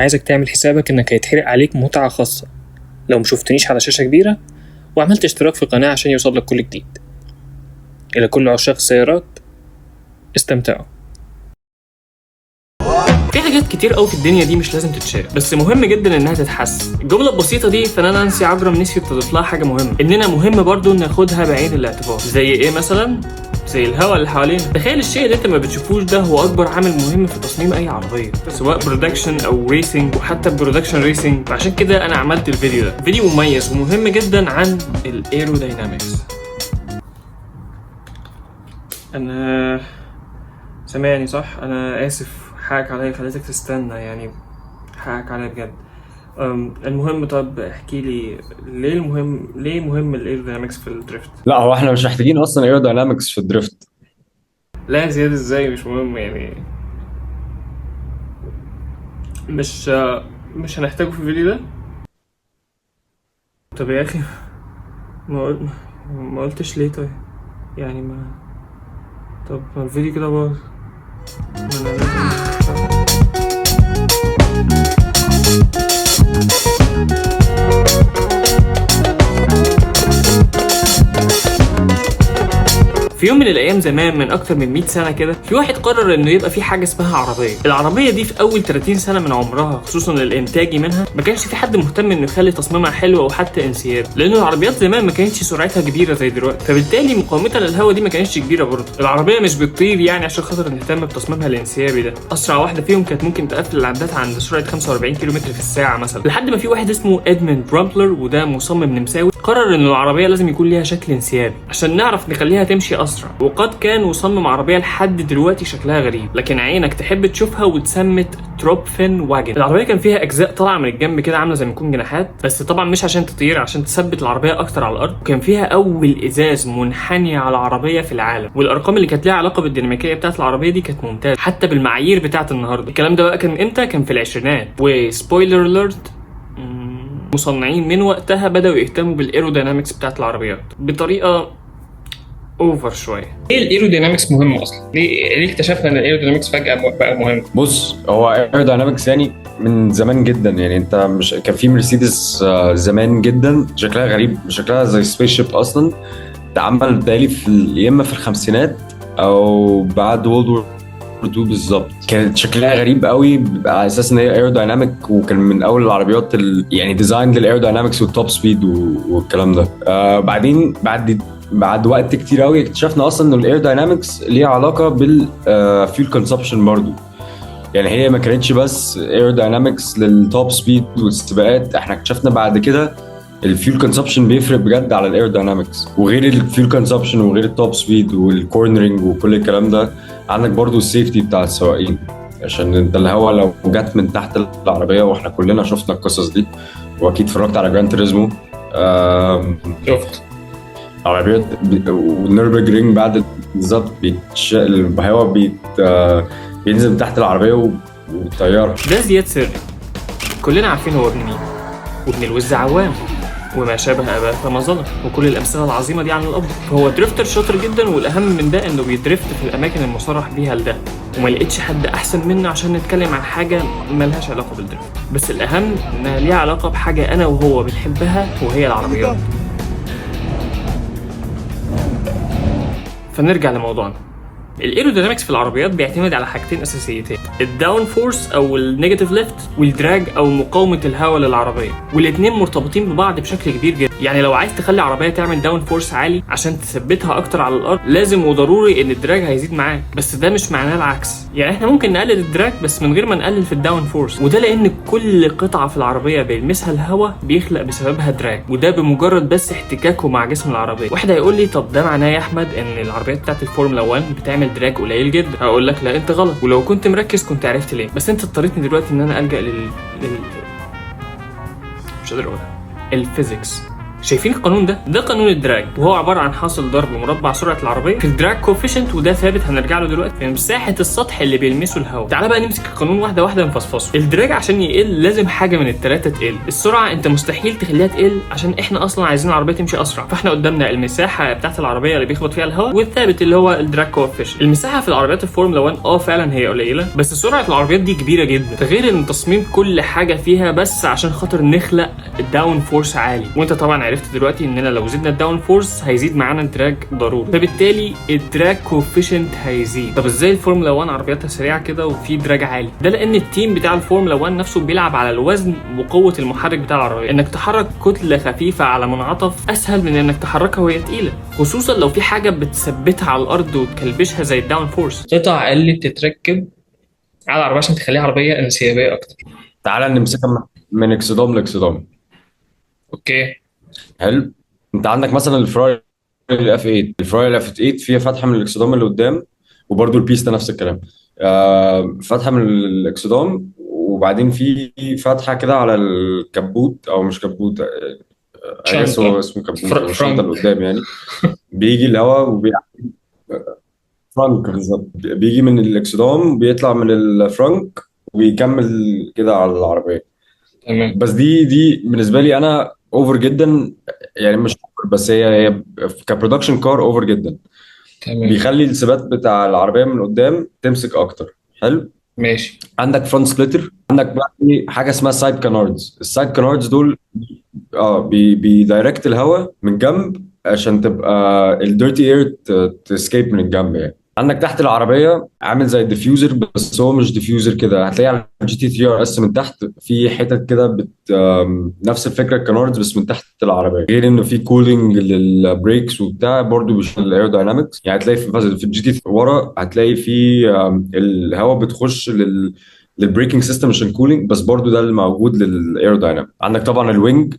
عايزك تعمل حسابك انك هيتحرق عليك متعة خاصة لو مشوفتنيش على شاشة كبيرة وعملت اشتراك في القناة عشان يوصلك كل جديد. الى كل عشاق السيارات، استمتعوا. في حاجات كتير قوي في الدنيا دي مش لازم تتشاف، بس مهم جدا انها تتحسن. الجمله البسيطه دي فنان نانسي عجرم نسيت تضيف لها حاجه مهمه، اننا مهم برضو ناخدها بعين الاعتبار. زي ايه مثلا؟ زي الهواء اللي حوالينا. تخيل الشيء اللي انت ما بتشوفوش ده هو اكبر عامل مهم في تصميم اي عربيه، سواء برودكشن او ريسنج، وحتى برودكشن ريسنج. فعشان كده انا عملت الفيديو ده، فيديو مميز ومهم جدا عن الايروداينامكس. انا سامعني صح؟ انا اسف، حقك عليا، خليتك تستنى يعني، حقك عليا بجد. المهم، طب احكي لي ليه مهم الايروداينامكس في الدريفت؟ لا، هو احنا مش محتاجين اصلا ايروداينامكس في الدريفت. لا زيادة ازاي مش مهم يعني؟ مش مش هنحتاجه في الفيديو ده؟ طب يا اخي، ما قلتش ليه؟ طيب يعني طب ما الفيديو كده باظ. ما أنا في يوم من الايام زمان، من اكتر من 100 سنه كده، في واحد قرر انه يبقى في حاجه اسمها عربيه. العربيه دي في اول 30 سنه من عمرها، خصوصا الانتاجي منها، ما كانش في حد مهتم انه يخلي تصميمها حلو او حتى انسيابي، لان العربيات زمان ما كانتش سرعتها كبيره زي دلوقتي، فبالتالي مقاومتها للهواء دي ما كانتش كبيره برضه. العربيه مش بتطير يعني عشان خاطر نهتم بتصميمها الانسيابي ده. اسرع واحده فيهم كانت ممكن تقفل العدات عند سرعه 45 كيلومتر في الساعه مثلا، لحد ما في واحد اسمه ادموند برامبلر، وده مصمم نمساوي، قرر ان العربيه لازم يكون ليها شكل انسيابي عشان نعرف نخليها تمشي اسرع. وقد كان وصمم عربيه لحد دلوقتي شكلها غريب، لكن عينك تحب تشوفها، واتسمت تروبفن واجن. العربيه كان فيها اجزاء طالعه من الجنب كده عامله زي ما يكون جناحات، بس طبعا مش عشان تطير، عشان تثبت العربيه اكتر على الارض. وكان فيها اول ازاز منحني على العربيه في العالم، والارقام اللي كانت لها علاقه بالديناميكيه بتاعه العربيه دي كانت ممتازه حتى بالمعايير بتاعه النهارده. الكلام ده بقى كان امتى؟ كان في العشرينات. وسبويلر اليرت، مصنعين من وقتها بدأوا يهتموا بالايروداينامكس بتاعت العربيات بطريقة اوفر شوية. ليه الايروداينامكس مهم اصلا؟ ليه اكتشفنا ان الايروداينامكس فجأة بقى مهم؟ بص، هو ايروداينامكس يعني من زمان جدا. يعني انت مش كان في مرسيدس زمان جدا شكلها غريب، شكلها زي سبيس شيب اصلا. اتعمل بالتالي يا اما في الخمسينات او بعد وورلد وور 2 بالظبط. كانت شكلها غريب قوي على اساس ان هي ايرودايناميك، وكان من اول العربيات يعني ديزاين للايروداينامكس والتوب سبيد والكلام ده. بعدين بعد وقت كتير قوي اكتشفنا اصلا ان الايروداينامكس ليها علاقه بالفيول كونسبشن برضو. يعني هي ما كانتش بس ايروداينامكس للتوب سبيد والسباقات، احنا اكتشفنا بعد كده الفيول كونسبشن بيفرق بجد على الايروداينامكس. وغير الفيول كونسبشن وغير التوب سبيد والكورنرنج وكل الكلام ده، عندك برضو السيفتي بتاع السواقين، عشان انت الهواء لو جت من تحت العربيه، واحنا كلنا شفنا القصص دي، واكيد اتفرجت على جراند توريزمو. شفت عربيات والنيربرج رينج بعد بالظبط، الهواء بينزل من تحت العربيه والطياره. ده زياد سري، كلنا عارفين هو ابن مين، وابن الوز عوام، وما شابه اباه فما ظلم، وكل الامثله العظيمه دي عن الاب. فهو دريفتر شاطر جدا، والاهم من ده انه بيدريفت في الاماكن المصرح بيها لده، وما لقيتش حد احسن منه عشان نتكلم عن حاجه ملهاش علاقه بالدريفت، بس الاهم انها ليها علاقه بحاجه انا وهو بنحبها، وهي العربيات. فنرجع لموضوعنا. الايروداينامكس في العربيات بيعتمد على حاجتين اساسيتين: الداون فورس او النيجاتيف ليفت، والدراج او مقاومه الهواء للعربيه، والاثنين مرتبطين ببعض بشكل كبير جدا. يعني لو عايز تخلي عربيه تعمل داون فورس عالي عشان تثبتها اكتر على الارض، لازم وضروري ان الدراج هيزيد معاك، بس ده مش معناه العكس. يعني احنا ممكن نقلل الدراج بس من غير ما نقلل في الداون فورس، وده لان كل قطعه في العربيه بيلمسها الهواء بيخلق بسببها دراج، وده بمجرد بس احتكاكه مع جسم العربيه. واحد هيقول لي طب ده معناه يا احمد ان العربيات بتاعت الفورمولا 1 بتعمل دراج قليل جدا؟ هقول لك لا، انت غلط، ولو كنت مركز كنت عرفت ليه. بس انت اضطريتني دلوقتي ان انا الجا مش قادر اقولها، الفيزيكس. شايفين القانون ده قانون الدراج، وهو عباره عن حاصل ضرب مربع سرعه العربيه في الدراج كوفيشنت، وده ثابت هنرجع له دلوقتي في مساحه السطح اللي بيلمسه الهواء. تعال بقى نمسك القانون واحده واحده نفصفصه. الدراج عشان يقل لازم حاجه من الثلاثه تقل. السرعه انت مستحيل تخليها تقل عشان احنا اصلا عايزين العربيه تمشي اسرع، فاحنا قدامنا المساحه بتاعه العربيه اللي بيخبط فيها الهواء، والثابت اللي هو الدراج كوفيشنت. المساحه في العربيات الفورمولا 1 فعلا هي قليله، بس سرعه العربيات دي كبيره جدا، غير ان تصميم كل حاجه فيها بس عشان خاطر نخلق الداون فورس عالي. وانت طبعا عرفت دلوقتي اننا لو زدنا الداون فورس هيزيد معانا الدراج ضروري، فبالتالي الدراج كوفيشنت هيزيد. طب ازاي الفورمولا 1 عربياتها سريعه كده وفي دراج عالي؟ ده لان التيم بتاع الفورمولا 1 نفسه بيلعب على الوزن وقوه المحرك بتاع العربيه. انك تحرك كتله خفيفه على منعطف اسهل من انك تحركها وهي تقيله، خصوصا لو في حاجه بتثبتها على الارض وتكلبشها زي الداون فورس. قطع قلت تتركب على العربيه عشان تخليها عربيه انسيابيه اكتر. تعال نمسكها من اكسدام لاكسدام. اوكي حلو. انت عندك مثلا الفراي الاف 8. الفراي الاف 8 فيها فتحه من الاكسدام اللي قدام، وبرده البيستا نفس الكلام. فتحه من الاكسدام، وبعدين في فتحه كده على الكبوت، او مش كبوت، هو اسمه كبوت، الشنطه اللي قدام يعني. بيجي الهواء فرانك بالظبط، بيجي من الاكسدام، بيطلع من الفرانك وبيكمل كده على العربيه. تمام. بس دي بالنسبه لي انا اوفر جدا، يعني مش اوفر، بس هي كبرودكشن كار اوفر جدا. تمام بيخلي الثبات بتاع العربيه من قدام تمسك اكتر. حلو. ماشي. عندك فرونت سبليتر، عندك بقى حاجه اسمها سايد كاناردز. السايد كاناردز دول بيدايركت الهواء من جنب عشان تبقى الديرتي اير تسكيب من الجنب يعني. عندك تحت العربيه عامل زي الديفيوزر، بس هو مش ديفيوزر كده، هتلاقيه على الجي تي 3 ار اس من تحت في حتت كده نفس الفكره الكاناردز بس من تحت العربيه، غير انه في كولينج للبريكس وبتاع، برضه بيشغل الايروداينامكس. يعني هتلاقي في الجي تي ورا هتلاقي في الهواء بتخش للبريكنج سيستم عشان كولينج، بس برضو ده اللي موجود للايرودايناميك. عندك طبعا الوينج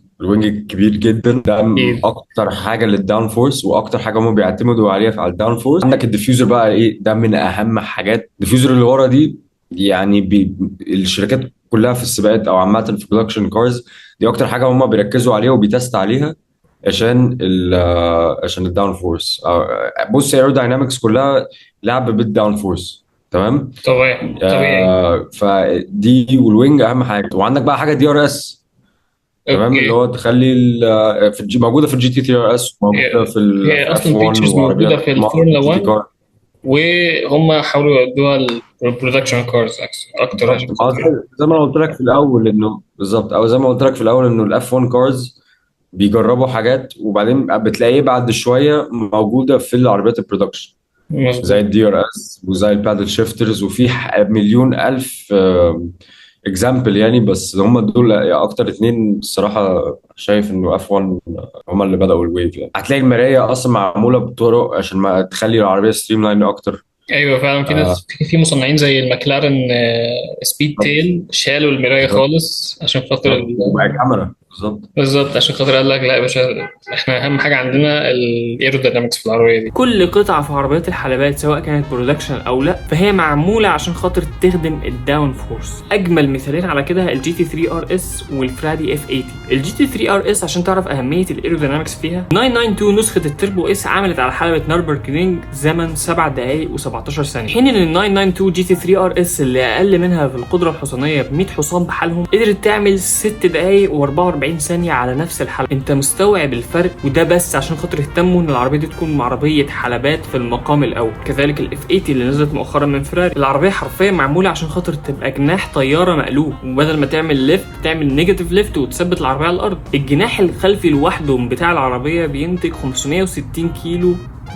كبير جدا، ده اكتر حاجه للداون فورس، واكتر حاجه هم بيعتمدوا عليها على الداون فورس. عندك الديفيوزر بقى ايه، ده من اهم حاجات. الديفيوزر اللي ورا دي يعني الشركات كلها في السباقات او عامه في برودكشن كارز، دي اكتر حاجه هم بيركزوا عليها وبيتست عليها عشان الداون فورس. بص الايروداينامكس كلها لعب بالداون فورس. تمام. طبيعي. فدي والوينج اهم حاجه. وعندك بقى حاجه دي ار اس، تمام، اللي هو تخلي موجوده في الجي تي 3 ار اس، موجوده في هي اصلا فيتشرز موجوده في الفورمولا 1، وهم حاولوا يودوها البرودكشن كارز اكتر. زي ما قلت لك في الاول انه بالظبط، او زي ما قلت لك في الاول انه الاف 1 كارز بيجربوا حاجات، وبعدين بتلاقيه بعد شويه موجوده في العربيات البرودكشن، زي الدي ار اس وزي البادل شيفترز، وفي مليون الف اكزامبل يعني. بس هم دول اكتر اتنين الصراحه شايف انه اف 1 هم اللي بداوا الويف يعني. هتلاقي المرايه اصلا معموله بطرق عشان ما تخلي العربيه ستريم لاين اكتر. ايوه فعلا، في ناس في مصنعين زي المكلارن سبيد تيل شالوا المرايه خالص عشان خاطر الكاميرا. بالظبط عشان خاطر قال لك لا يا باشا، احنا اهم حاجه عندنا الايروداينامكس في العربيه دي. كل قطعه في عربيات الحلبات سواء كانت برودكشن او لا، فهي معموله عشان خاطر تخدم الداون فورس. اجمل مثالين على كده الجي تي 3 ار اس والفرادي اف 80. الجي تي 3 ار اس عشان تعرف اهميه الايروداينامكس فيها، 992 نسخه التربو اس عملت على حلبه نوربرجرينج زمن 7 دقائق و17 ثانيه، حين ان ال 992 جي تي 3 ار اس اللي اقل منها في القدره الحصانيه ب 100 حصان بحالهم قدرت تعمل 6 دقائق و44 ثانيه على نفس الحلبة. انت مستوعب الفرق؟ وده بس عشان خاطر اهتموا ان العربيه دي تكون عربيه حلبات في المقام الاول. كذلك الاف 80 اللي نزلت مؤخرا من فراري، العربيه حرفيا معموله عشان خاطر تبقى جناح طياره مقلوب، وبدل ما تعمل ليفت تعمل نيجاتيف ليفت وتثبت العربيه على الارض. الجناح الخلفي لوحده بتاع العربيه بينتج 560 كيلو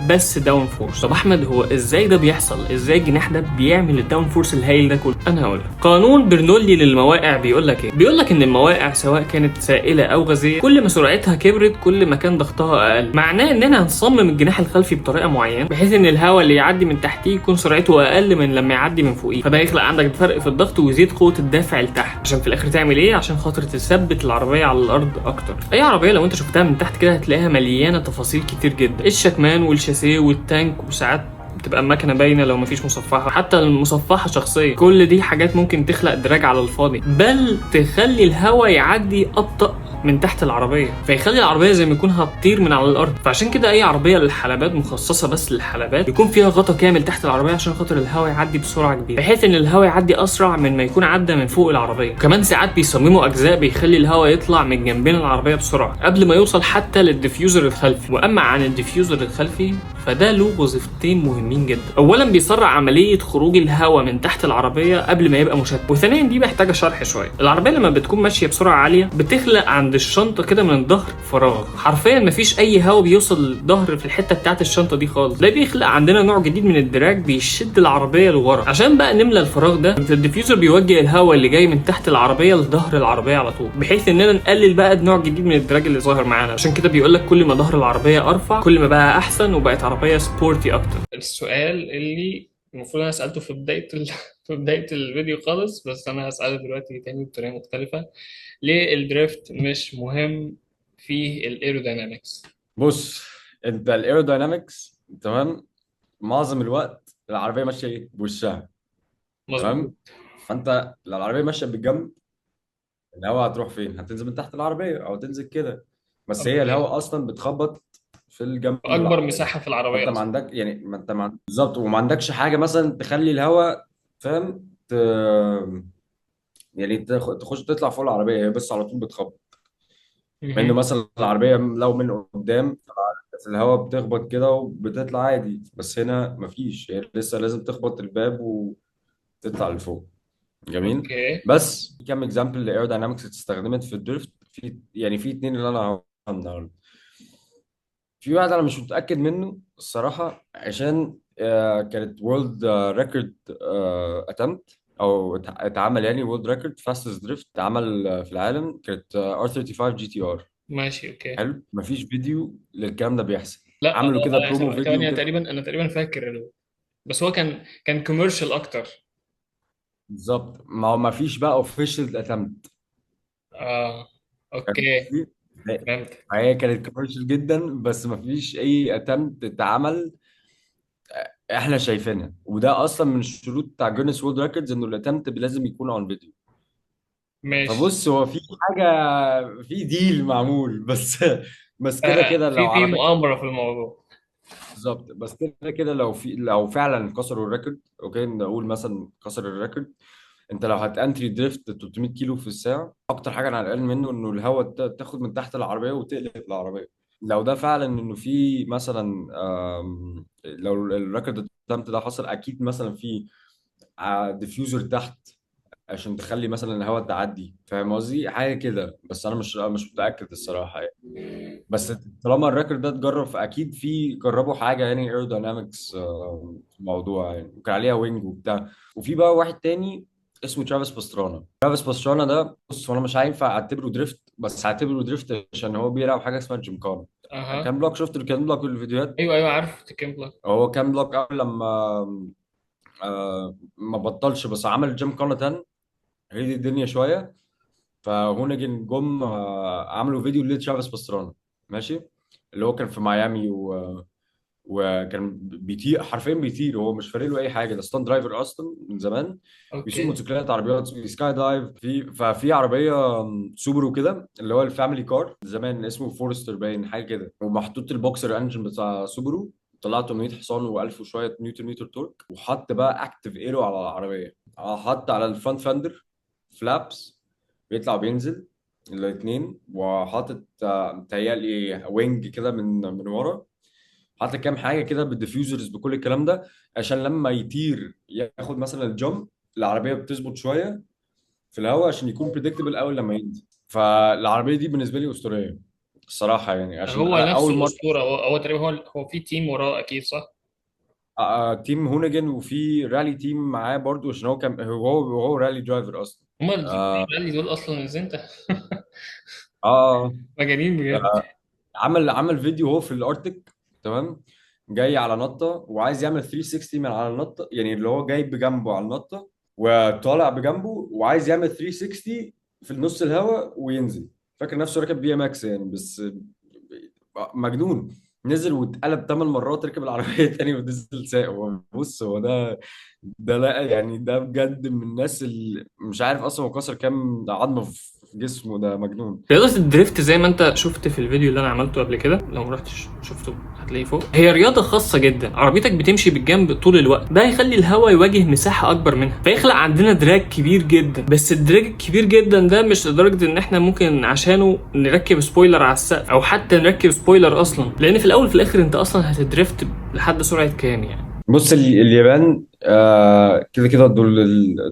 بس داون فورس. طب احمد، هو ازاي ده بيحصل؟ ازاي الجناح ده بيعمل الداون فورس الهائل ده كله؟ انا هقول لك. قانون برنولي للمواقع بيقول لك ايه؟ بيقول لك ان المواقع سواء كانت سائله او غازيه، كل ما سرعتها كبرت كل ما كان ضغطها اقل. معناه اننا هنصمم الجناح الخلفي بطريقه معينه بحيث ان الهواء اللي يعدي من تحتيه يكون سرعته اقل من لما يعدي من فوقيه، فده يخلق عندك فرق في الضغط ويزيد قوه الدافع لتحت، عشان في الاخر تعمل ايه؟ عشان خاطر تثبت العربيه على الارض اكتر. اي عربيه لو انت شفتها من تحت كده هتلاقيها مليانه تفاصيل كتير جدا، الشكمان والشاسيه والتانك، وساعات بتبقى المكنه باينه لو مفيش مصفحه، حتى المصفحه شخصيه. كل دي حاجات ممكن تخلق دراج على الفاضي، بل تخلي الهواء يعدي ابطأ من تحت العربيه، فيخلي العربيه زي ما يكون هتطير من على الارض. فعشان كده اي عربيه للحلبات مخصصه بس للحلبات يكون فيها غطا كامل تحت العربيه عشان خاطر الهواء يعدي بسرعه كبيره، بحيث ان الهواء يعدي اسرع من ما يكون عدى من فوق العربيه. وكمان ساعات بيصمموا اجزاء بيخلي الهواء يطلع من جنبين العربيه بسرعه قبل ما يوصل حتى للديفيوزر الخلفي. واما عن الديفيوزر الخلفي فده له وظيفتين مهمين جدا. اولا بيسرع عمليه خروج الهواء من تحت العربيه قبل ما يبقى مشتت، وثانيا دي محتاجه شرح شويه. العربيه لما بتكون ماشيه بسرعه عاليه بتخلق عند الشنطه كده من الظهر فراغ، حرفيا مفيش اي هواء بيوصل للظهر في الحته بتاعت الشنطه دي خالص. ده بيخلق عندنا نوع جديد من الدراج بيشد العربيه لورا. عشان بقى نملى الفراغ ده الديفيوزر بيوجه الهواء اللي جاي من تحت العربيه لظهر العربيه على طول، بحيث اننا نقلل بقى نوع جديد من الدراج اللي ظاهر معانا. عشان كده بيقول لك كل ما ظهر العربيه ارفع كل ما بقى احسن وبقت عربيه سبورتي اكتر. السؤال اللي المفروض انا سالته في بدايه في بدايه الفيديو خالص، بس انا هساله دلوقتي تاني بطريقه مختلفه. ليه الدريفت مش مهم في الايروداينامكس؟ بص، انت الايروداينامكس تمام، معظم الوقت العربيه ماشيه ايه بوشها. مظبوط. تمام. فانت لو العربيه ماشيه بالجنب، الهواء هتروح فين؟ هتنزل من تحت العربيه او تنزل كده. بس هي اوكي. الهواء اصلا بتخبط في الجنب اكبر العربيه. مساحه في العربيه فانت ما اصلا. عندك يعني ما انت ما بالظبط، وما عندكش حاجه مثلا تخلي الهواء، فاهم، يعني تخش تطلع فوق العربيه، هي بس على طول بتخبط. مع انه مهم. مثلا العربيه لو من قدام في الهواء بتخبط كده وبتطلع عادي، بس هنا مفيش، هي لسه لازم تخبط الباب وتطلع لفوق. جميل. اوكي. بس في كام اكزامبل لاير داينامكس استخدمت في الدريفت، في يعني في اتنين اللي انا هقولهم النهارده. في واحد انا مش متاكد منه الصراحه، عشان كانت وورلد ريكورد اتمت، او اتعمل يعني وورلد ريكورد فاستست دريفت اتعمل في العالم، كانت ار 35 جي تي ار. ماشي. اوكي. حلو، مفيش فيديو للكلام ده بيحصل. لا عملوا كده برومو ثواني، فيديو انا كده. تقريبا فاكر بس هو كان كوميرشال اكتر. بالظبط، ما هو مفيش بقى اوفيشال اتمت. اه. اوكي. فهمت. هي كانت كوميرشال جدا، بس مفيش اي اتمت اتعمل احنا شايفينها، وده اصلا من الشروط بتاع جينيس وورلد ريكوردز انه الاتمت لازم يكون اون فيديو. ماشي. فبص، هو في حاجه، في ديل معمول بس بس كده كده لو في عربيه. مؤامره في الموضوع. بالظبط، بس كده كده لو فعلا كسروا الريكورد، اوكي نقول مثلا كسر الريكورد. انت لو هتانتري دريفت 300 كيلو في الساعه، اكتر حاجه انا قلقان منه انه الهواء تاخد من تحت العربيه وتقلب العربيه. لو ده فعلا انه في مثلا لو الريكورد ده حصل، اكيد مثلا في ديفيوزر تحت عشان تخلي مثلا الهواء تعدي، فاهم قصدي حاجه كده، بس انا مش متاكد الصراحه يعني. بس طالما الريكورد ده اتجرب، فاكيد في جربوا حاجه يعني ايروداينامكس في الموضوع يعني، وكان عليها وينج وبتاع. وفي بقى واحد تاني اسمه ترافيس باسترانا. ترافيس باسترانا ده، بص هو انا مش هينفع اعتبره دريفت، بس هعتبره دريفت عشان هو بيلعب حاجه اسمها جيمكانا. اها. كان بلوك، شفت الكان بلوك والفيديوهات. ايوه ايوه، عارف تكمبلا. هو كان بلوك قبل لما ما بطلش، بس عمل جيم كانا تاني، هي الدنيا شويه. فهونجن جم عملوا فيديو لترافيس باسترانا، ماشي، اللي هو كان في ميامي وكان بيطير، حرفيا بيطير، هو مش فارق له اي حاجه، ده ستاند درايفر اصلا من زمان، بيسوق اوكي. موتوسيكلات، عربيات، سكاي دايف. ففي عربيه سوبرو كده اللي هو الفاميلي كار زمان اسمه فورستر باين حاجه كده، ومحطوط البوكسر انجن بتاع سوبرو، طلعت 800 حصان و1000 وشويه نيوتن متر تورك، وحط بقى اكتف ايرو على العربيه، حط على الفرونت فندر فلابس بيطلع وبينزل الاثنين، وحاطط متهيألي وينج كده من ورا، حاطط كام حاجه كده بالديفيوزرز بكل الكلام ده، عشان لما يطير ياخد مثلا الجump، العربيه بتظبط شويه في الهواء عشان يكون بريدكتبل اول لما ينزل. فالعربيه دي بالنسبه لي اسطوريه الصراحه يعني، عشان هو انا اول نفسه مره اسطوره، هو تقريبا هو في تيم وراه اكيد صح؟ تيم هونيجن، وفي رالي تيم معاه برضو، عشان هو كان هو رالي درايفر اصلا. هما اه الرالي دول اصلا ازاي انت؟ اه مجانين بجد. عمل فيديو هو في الارتك، تمام، جاي على نطه وعايز يعمل 360 من على النطه، يعني اللي هو جاي بجنبه على النطه وطالع بجنبه وعايز يعمل 360 في النص الهواء وينزل، فاكر نفسه راكب بي ام اكس يعني، بس مجنون. نزل واتقلب 8 مرات، ركب العربيه تاني ونزل ساق. هو بص، هو ده لا يعني، ده بجد من الناس اللي مش عارف اصلا هو كسر كام عظمه جسمه ده مجنون. رياضة الدريفت زي ما انت شفت في الفيديو اللي انا عملته قبل كده، لو ما رحتش شفته هتلاقيه فوق، هي رياضة خاصة جدا. عربيتك بتمشي بالجنب طول الوقت، ده هيخلي الهواء يواجه مساحة اكبر منها، فيخلق عندنا دراج كبير جدا. بس الدراج الكبير جدا ده مش لدرجة ان احنا ممكن عشانه نركب سبويلر على السقف او حتى نركب سبويلر اصلا، لان في الاول في الاخر انت اصلا هتدريفت لحد سرعة كام يعني. بص اليابان كده كده دول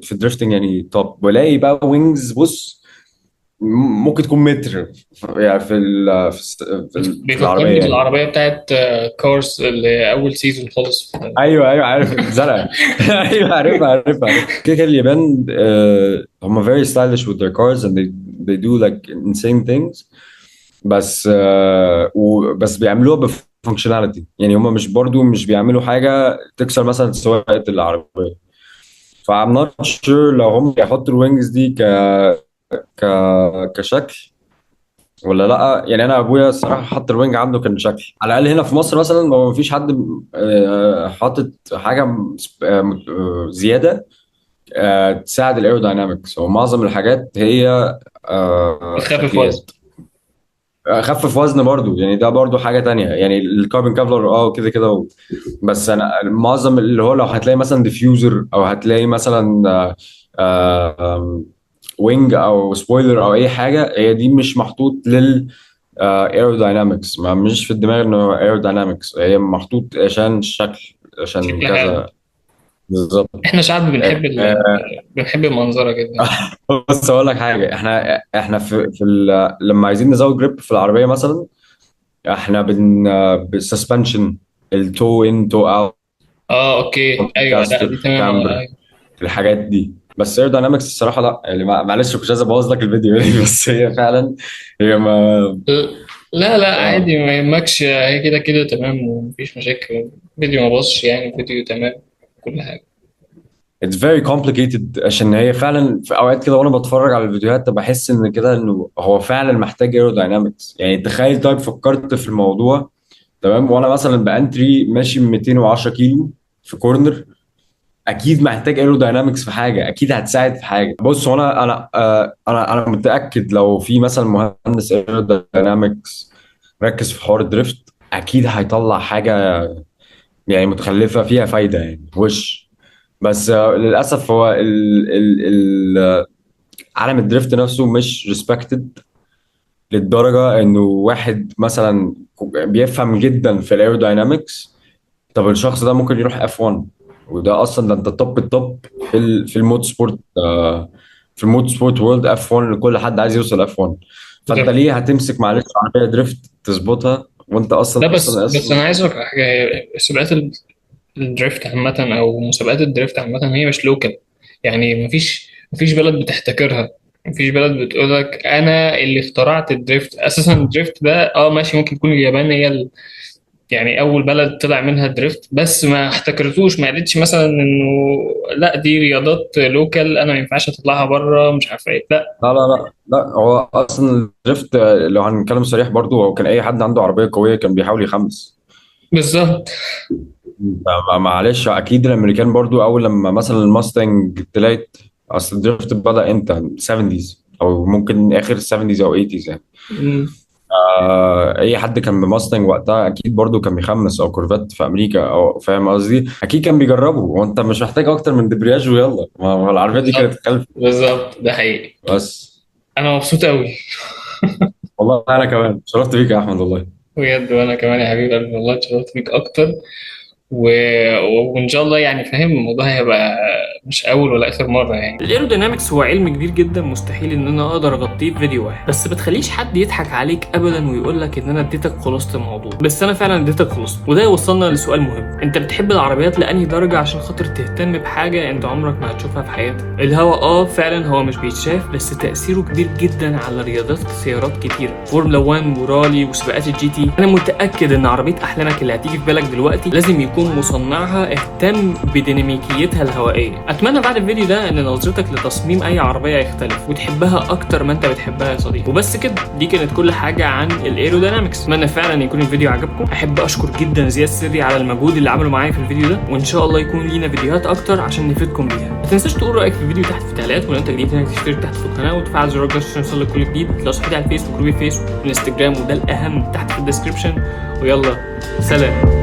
في الدريفتنج يعني توب. ولاقي بقى وينجز، بص ممكن تكون متر يعني في العربيه بيفكرني يعني. بالعربية بتاعت كارز اللي أول سيزون خالص. ايوه ايوه عارف الزرع. ايوه عارف كده كده اليابان هم very stylish with their cars and they do like insane things. بس بيعملوها بفانكشناليتي يعني. هم مش برضو مش بيعملوا حاجه تكسر مثلا سواقه العربيه. فعم نوت شور لو هم يحطوا الوينجز دي ك كشكل ولا لا يعني. انا ابويا الصراحه حط الوينج عنده كان شكل. على الاقل هنا في مصر مثلا ما فيش حد حاطط حاجه زياده تساعد الايروداينامكس. ومعظم الحاجات هي بتخفف وزن. شكليات. خفف وزن برضو يعني، ده برضو حاجه تانية يعني. الكاربون كافلر كده كده. بس انا معظم اللي هو لو هتلاقي مثلا ديفيوزر او هتلاقي مثلا وينج او سبويلر او اي حاجه، هي دي مش محطوط لل ايروداينامكس. ما مش في الدماغ انه ايروداينامكس، هي محطوط عشان الشكل، عشان شكل حلو. كذا. بالظبط. احنا شعب بنحب آه، بنحب المنظرة جدا. بس اقول لك حاجه، احنا لما عايزين نزود جريب في العربيه مثلا، احنا بالسسبنشن، التو ان تو اوت، اه اوكي ايوه، لا دي كاستر، تمام كامبر، ايوه. الحاجات دي. بس ايروداينامكس الصراحه لا يعني. معلش كنت عايز ابوظ لك الفيديو يعني. بس هي فعلا هي ما لا لا اه عادي، ما يهمكش، هي كده كده تمام ومفيش مشاكل. فيديو ما باظش يعني، فيديو تمام كل حاجة. it's very complicated. عشان هي فعلا في اوقات كده وانا بتفرج على الفيديوهات بحس ان كده انه هو فعلا محتاج ايروداينامكس يعني. تخيل طيب فكرت في الموضوع تمام، وانا مثلا بانتري ماشي 210 كيلو في كورنر، اكيد محتاج ايروداينامكس في حاجه، اكيد هتساعد في حاجه. بص هو انا متاكد لو في مثلا مهندس ايروداينامكس ركز في حوار الدريفت اكيد هيطلع حاجه يعني متخلفه فيها فايده يعني وش. بس للاسف هو عالم الدريفت نفسه مش ريسبكتد للدرجه انه واحد مثلا بيفهم جدا في الايروداينامكس، طب الشخص ده ممكن يروح اف 1. وده اصلا ده انت توب التوب في الموت سبورت في الموت سبورت وورلد. اف 1 كل حد عايز يوصل اف 1. فانت بالظبط. ليه هتمسك معلش عربيه دريفت تظبطها وانت لا اصلا بس اصلا بس اصلا انا عايز اقول لك على حاجة. هي سباقات الدريفت عامة أو مسابقات الدريفت عامة هي مش لوكال. يعني مفيش بلد بتحتكرها. مفيش بلد بتقول لك أنا اللي اخترعت الدريفت. أساسا الدريفت ده ماشي، ممكن يكون اليابان هي يعني أول بلد طلع منها الدريفت، بس ما احتكرتوش. ما قالتش مثلا إنه لا دي رياضات لوكال أنا ما ينفعش أطلعها بره مش عارف إيه، لا. لا هو اصلا الدريفت لو هنتكلم صريح برضو، هو كان اي حد عنده عربيه قويه كان بيحاول يخمس. بالظبط. معلش اكيد الامريكان برضو اول لما مثلا الماستنج طلعت، اصل الدريفت بدأ امتى 70s او ممكن اخر 70s او 80s يعني. مم. اي حد كان بماستنج وقتها اكيد برضو كان بيخمس، او كورفات في امريكا، او فاهم قصدي، اكيد كان بيجربه. وانت مش محتاج اكتر من دبرياج ويلا، ما العربيه دي كانت بالظبط خلف. بالظبط ده حقيقي. بس أنا مبسوط أوي. والله انا كمان شرفت بيك يا احمد والله. بجد، وأنا كمان يا حبيبي قلبي والله اتشرفت بيك أكتر. و... وان شاء الله يعني فاهم الموضوع هيبقى مش اول ولا اخر مره يعني. الايرودينامكس هو علم كبير جدا، مستحيل ان انا اقدر اغطيه في فيديو واحد. بس بتخليش حد يضحك عليك ابدا ويقول لك ان انا اديتك خلاصه الموضوع. بس انا فعلا اديتك خلاصه. وده يوصلنا لسؤال مهم، انت بتحب العربيات لانهي درجه عشان خاطر تهتم بحاجه انت عمرك ما هتشوفها في حياتك؟ الهوا فعلا هو مش بيتشاف، بس تاثيره كبير جدا على رياضات سيارات كتيره، فورمولا 1 ورالي وسباقات الجي تي. انا متاكد ان عربيه احلامك اللي هتيجي في بالك دلوقتي لازم يكون مصنعها اهتم بديناميكيتها الهوائيه. اتمنى بعد الفيديو ده ان نظرتك لتصميم اي عربيه يختلف وتحبها اكتر ما انت بتحبها يا صديقي. وبس كده، دي كانت كل حاجه عن الايروداينامكس. اتمنى فعلا يكون الفيديو عجبكم. احب اشكر جدا زياد سري على المجهود اللي عمله معايا في الفيديو ده، وان شاء الله يكون لينا فيديوهات اكتر عشان نفيدكم بيها. ما تنساش تقول رايك في الفيديو تحت في التعليقات، ولو انت جديد هناك تشترك تحت في القناه وتفعل زر الجرس عشان يوصلك كل جديد. لو صفحتي على الفيسبوك، جروبي فيسبوك، والانستجرام، وده الاهم تحت في الديسكربشن. ويلا سلام.